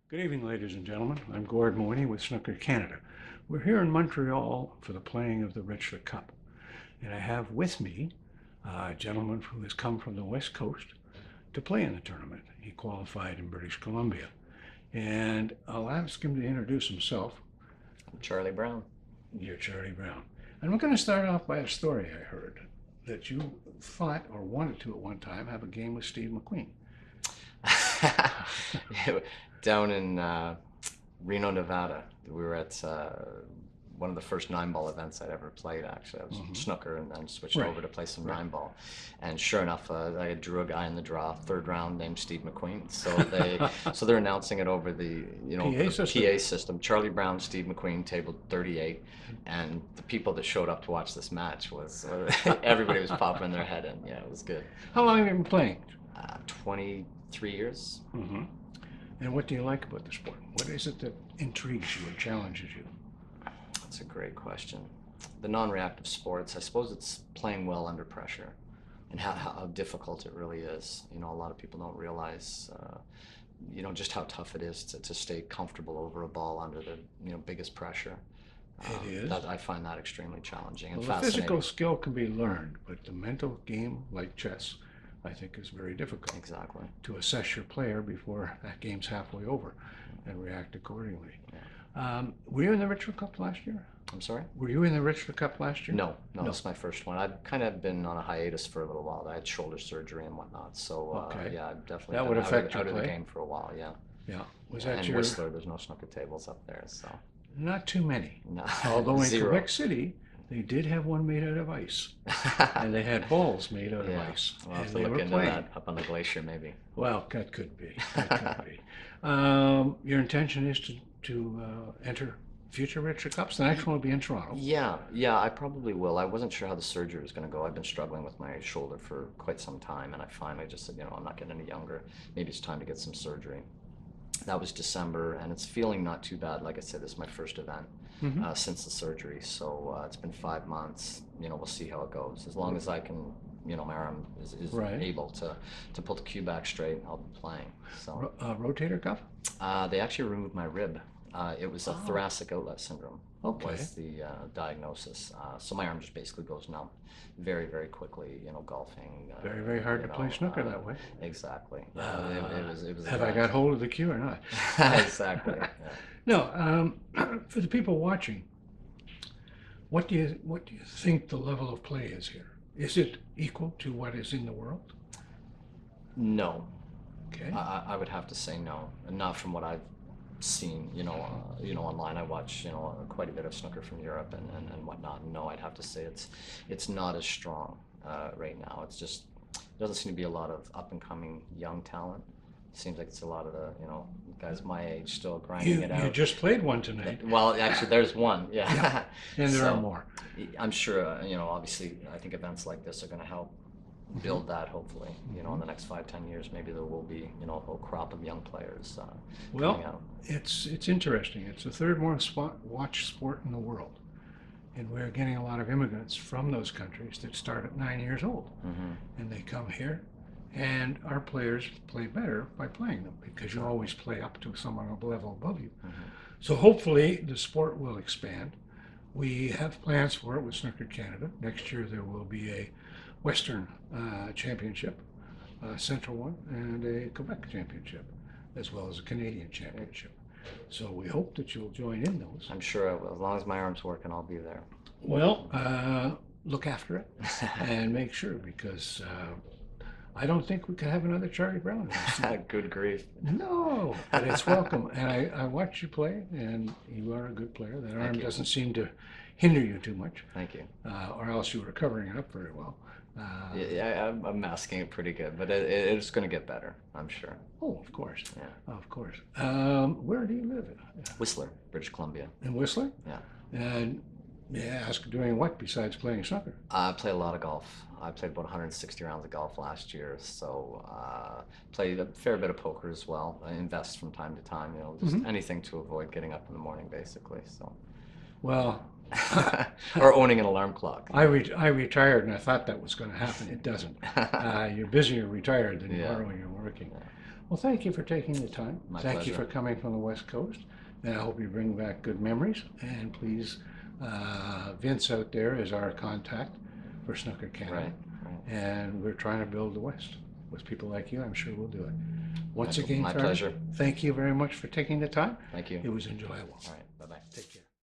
Good evening, ladies and gentlemen. I'm Gord Mooney with Snooker Canada. We're here in Montreal for the playing of the Richler Cup. And I have with me a gentleman who has come from the West Coast to play in the tournament. He qualified in British Columbia. And I'll ask him to introduce himself. Charlie Brown. You're Charlie Brown. And we're going to start off by a story I heard that you thought or wanted to at one time have a game with Steve McQueen. Down in Reno, Nevada. We were at one of the first 9-ball events I'd ever played, actually. I was snooker and then switched over to play some 9-ball. And sure enough, I drew a guy in the draw, third round, named Steve McQueen. So they're announcing it over the PA system. Charlie Brown, Steve McQueen, table 38. And the people that showed up to watch this match was everybody was popping their head in. Yeah, it was good. How long have you been playing? 23 years. Mm-hmm. And what do you like about the sport? What is it that intrigues you and challenges you? That's a great question. The non-reactive sports, I suppose it's playing well under pressure and how difficult it really is. A lot of people don't realize, just how tough it is to stay comfortable over a ball under the, biggest pressure. It is. I find that extremely challenging and the fascinating. Physical skill can be learned, but the mental game, like chess, I think is very difficult. Exactly. To assess your player before that game's halfway over and react accordingly. Yeah. Were you in the Richler Cup last year? I'm sorry? Were you in the Richler Cup last year? No, this is my first one. I've kind of been on a hiatus for a little while. I had shoulder surgery and whatnot. So, yeah, I've definitely that would affect out your of play? the game for a while, yeah. Yeah. Was Yeah, that and your... Whistler, there's no snooker tables up there, so... Not too many. No. Although in Zero. Quebec City, they did have one made out of ice. And they had balls made out of ice. We'll have and to they look were into playing. that up on the glacier, maybe. Well, that could be. That could be. Your intention is to enter future Richler Cups? The next one will be in Toronto. Yeah, I probably will. I wasn't sure how the surgery was going to go. I've been struggling with my shoulder for quite some time, and I finally just said, I'm not getting any younger. Maybe it's time to get some surgery. That was December, and it's feeling not too bad. Like I said, this is my first event since the surgery, so it's been 5 months. We'll see how it goes. As long as I can, my arm is Right. able to pull the cue back straight, I'll be playing. So Rotator cuff? they actually removed my rib. It was a thoracic outlet syndrome. Okay. Was the diagnosis. So my arm just basically goes numb very, very quickly. Golfing. Very, very hard to play snooker that way. Exactly. It was. Have I got hold of the cue or not? Exactly. Yeah. No. For the people watching, what do you think the level of play is here? Is it equal to what is in the world? No. Okay. I would have to say no, and not from what I've seen, online. I watch, quite a bit of snooker from Europe and whatnot. And no, I'd have to say it's not as strong right now. It's just, there doesn't seem to be a lot of up and coming young talent. Seems like it's a lot of the, guys my age still grinding it out. You just played one tonight. Well, actually, there's one, yeah. And there are more. I'm sure, obviously, I think events like this are going to help build that, hopefully. In the next 5-10 years, maybe there will be, a whole crop of young players coming out. It's interesting. It's the third most watched sport in the world. And we're getting a lot of immigrants from those countries that start at 9 years old. And they come here, and our players play better by playing them because you always play up to someone a level above you. So hopefully the sport will expand. We have plans for it with Snooker Canada. Next year there will be a Western championship, a Central one, and a Quebec championship, as well as a Canadian championship. So we hope that you'll join in those. I'm sure I will. As long as my arm's working, I'll be there. Well, look after it and make sure, because I don't think we could have another Charlie Brown. Good grief. No, but it's welcome. And I watch you play, and you are a good player. That arm doesn't seem to hinder you too much. Thank you. Or else you were covering it up very well. Yeah, I'm masking it pretty good, but it's going to get better, I'm sure. Oh, of course. Yeah. Of course. Where do you live? Whistler, British Columbia. In Whistler? Yeah. And may I ask, doing what besides playing snooker? I play a lot of golf. I played about 160 rounds of golf last year, so played a fair bit of poker as well. I invest from time to time, just anything to avoid getting up in the morning, basically. So. Well, or owning an alarm clock. I retired, and I thought that was going to happen. It doesn't. You're busier retired than you are when you're working. Well, thank you for taking the time. My Thank you pleasure. for coming from the West Coast. And I hope you bring back good memories. And please, Vince out there is our contact for Snooker Canada. Right. And we're trying to build the West. With people like you, I'm sure we'll do it. Once My again, my Charlie, pleasure. thank you very much for taking the time. Thank you. It was enjoyable. All right. Bye-bye. Take care.